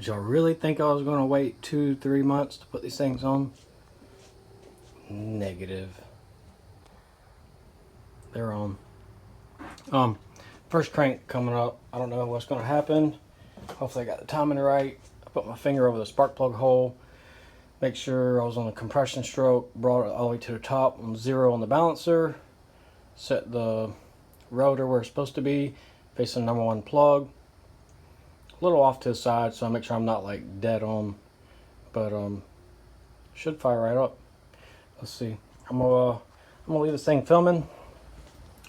Did y'all really think I was going to wait 2-3 months to put these things on? Negative. They're on. First crank coming up. I don't know what's going to happen. Hopefully I got the timing right. I put my finger over the spark plug hole. Make sure I was on the compression stroke. Brought it all the way to the top on 0 on the balancer. Set the rotor where it's supposed to be, facing the #1 plug. A little off to the side, so I make sure I'm not like dead on, but should fire right up. Let's see. I'm gonna leave this thing filming.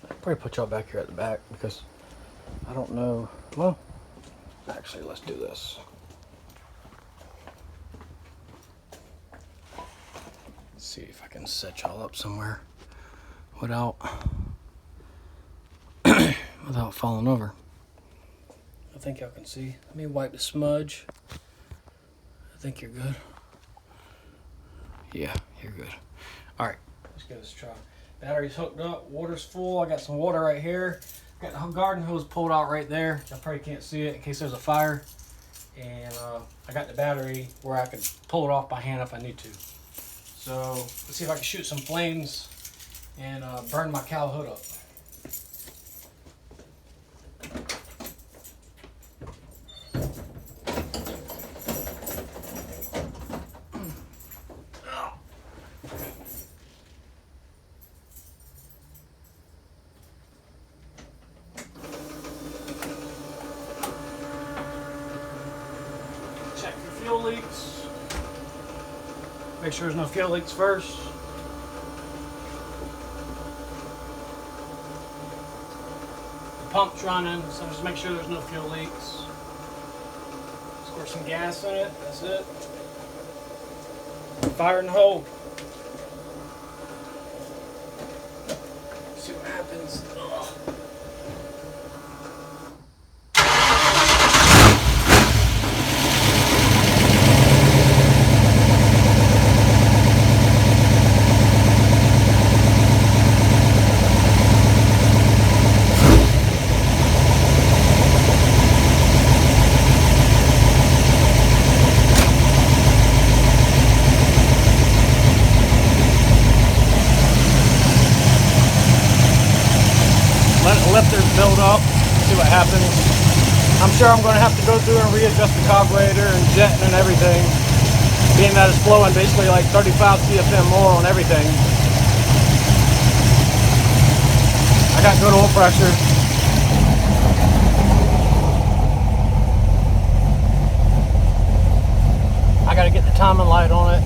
I'll probably put y'all back here at the back because I don't know. Well, actually, let's do this. Let's see if I can set y'all up somewhere without without falling over. I think y'all can see. Let me wipe the smudge. I think you're good. Yeah, you're good. All right, let's give this a try. Battery's hooked up. Water's full. I got some water right here. Got the garden hose pulled out right there. I probably can't see it in case there's a fire. And I got the battery where I can pull it off by hand if I need to. So let's see if I can shoot some flames and burn my cow hood up. Check for fuel leaks. Make sure there's no fuel leaks first. The pump's running, so just make sure there's no fuel leaks. Squirt some gas in it, that's it. Fire in the hole. See what happens. Ugh. Let it lifters build up, see what happens. I'm sure I'm going to have to go through and readjust the carburetor and jetting and everything, being that it's flowing basically like 35 CFM more on everything. I got good oil pressure. I got to get the timing light on it.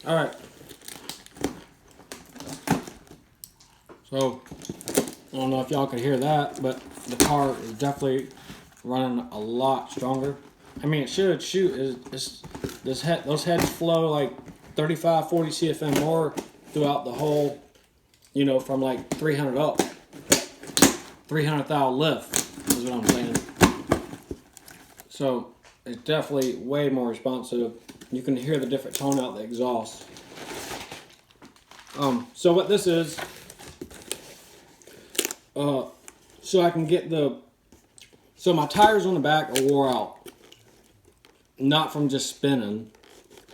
All right. So, I don't know if y'all could hear that, but the car is definitely running a lot stronger. I mean, it should shoot. Those heads flow like 35, 40 CFM more throughout the whole, you know, from like 300 up. 300 thou lift is what I'm saying. So, it's definitely way more responsive. You can hear the different tone out the exhaust. So what this is, so I can get so my tires on the back are wore out, not from just spinning.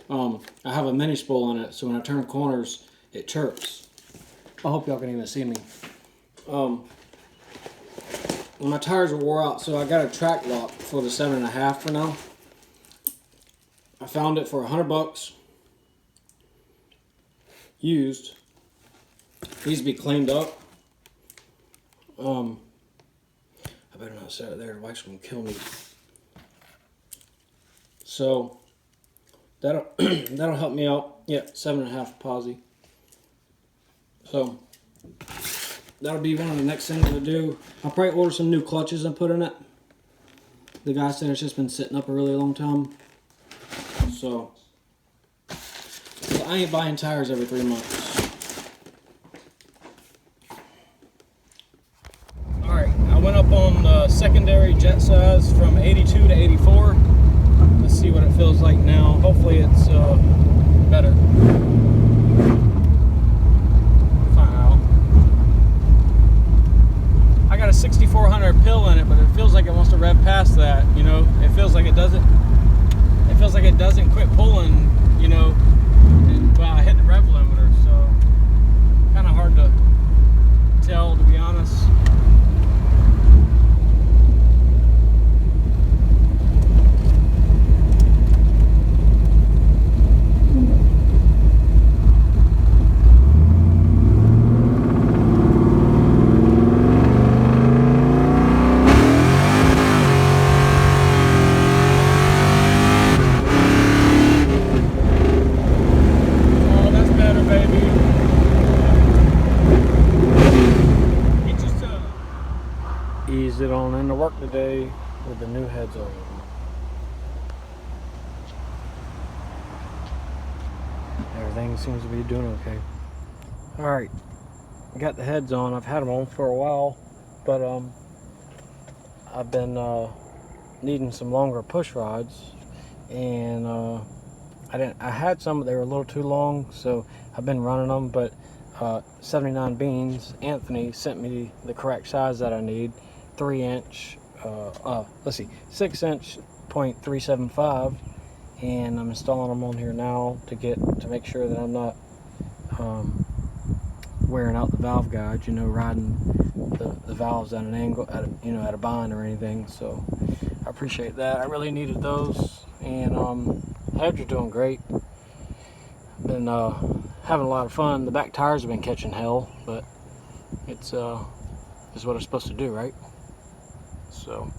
I have a mini spool on it, so when I turn corners, it chirps. I hope y'all can even see me. My tires are wore out, so I got a track lock for the 7.5 for now. I found it for $100 used. Needs to be cleaned up. I better not set it there. The wife's gonna kill me. So that'll that'll help me out. Yeah, 7.5 posi. So that'll be one of the next things I'll do. I'll probably order some new clutches and put in it. The guy said it's just been sitting up a really long time. So I ain't buying tires every 3 months. Alright, I went up on the secondary jet size from 82 to 84. Let's see what it feels like now. Hopefully it's better. Find out. I got a 6400 pill in it, but it feels like it wants to rev past that, you know. It feels like it doesn't quit pulling, you know, while I hit the rev limiter, so kind of hard to tell, to be honest. Ease it on into work today with the new heads on. Everything seems to be doing okay. Alright, got the heads on. I've had them on for a while, but I've been needing some longer push rods, and I had some, but they were a little too long, so I've been running them. But 79 Beans, Anthony sent me the correct size that I need. 3-inch, let's see, 6-inch .375, and I'm installing them on here now to make sure that I'm not wearing out the valve guide, you know, riding the valves at an angle, at a bind or anything. So I appreciate that. I really needed those, and heads are doing great. Been having a lot of fun. The back tires have been catching hell, but it's what it's supposed to do, right? So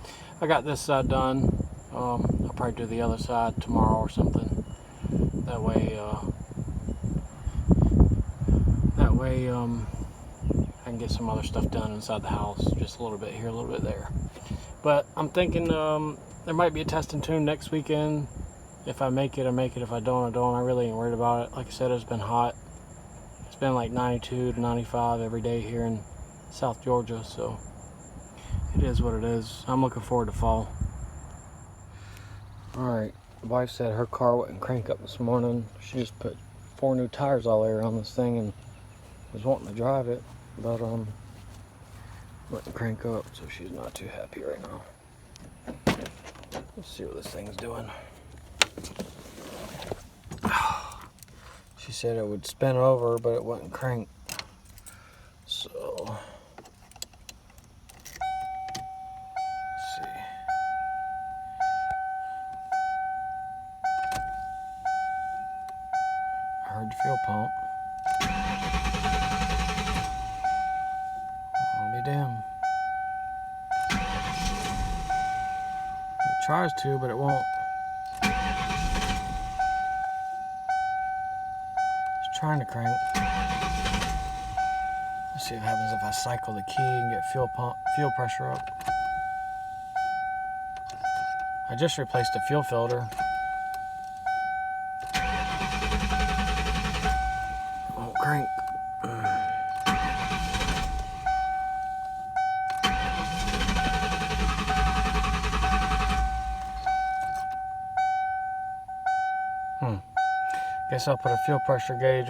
I got this side done. I'll probably do the other side tomorrow or something. That way I can get some other stuff done inside the house. Just a little bit here, a little bit there. But I'm thinking there might be a test and tune next weekend. If I make it, I make it. If I don't, I don't. I really ain't worried about it. Like I said, it's been hot. It's been like 92 to 95 every day here in South Georgia, so it is what it is. I'm looking forward to fall. Alright, the wife said her car wouldn't crank up this morning. She just put 4 new tires all over on this thing and was wanting to drive it, but wouldn't crank up, so she's not too happy right now. Let's see what this thing's doing. She said it would spin over, but it wouldn't crank. So heard the fuel pump. I'll be damned. It tries to, but it won't. It's trying to crank. Let's see what happens if I cycle the key and get fuel pressure up. I just replaced the fuel filter. Crank. Guess I'll put a fuel pressure gauge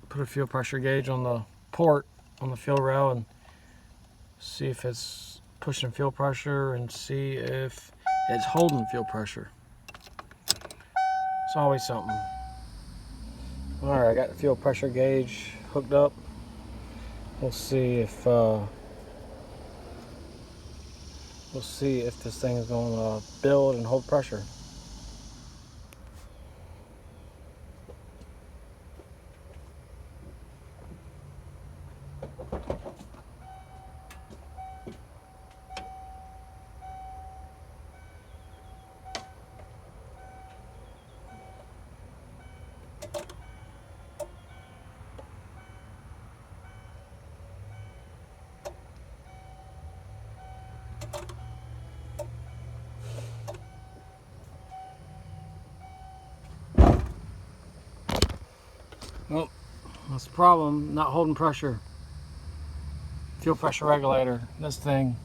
put a fuel pressure gauge on the port on the fuel rail and see if it's pushing fuel pressure and see if it's holding fuel pressure. It's always something. Alright, I got the fuel pressure gauge hooked up. We'll see if this thing is going to build and hold pressure. Well, that's the problem, not holding pressure. Fuel pressure regulator, this thing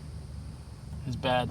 is bad.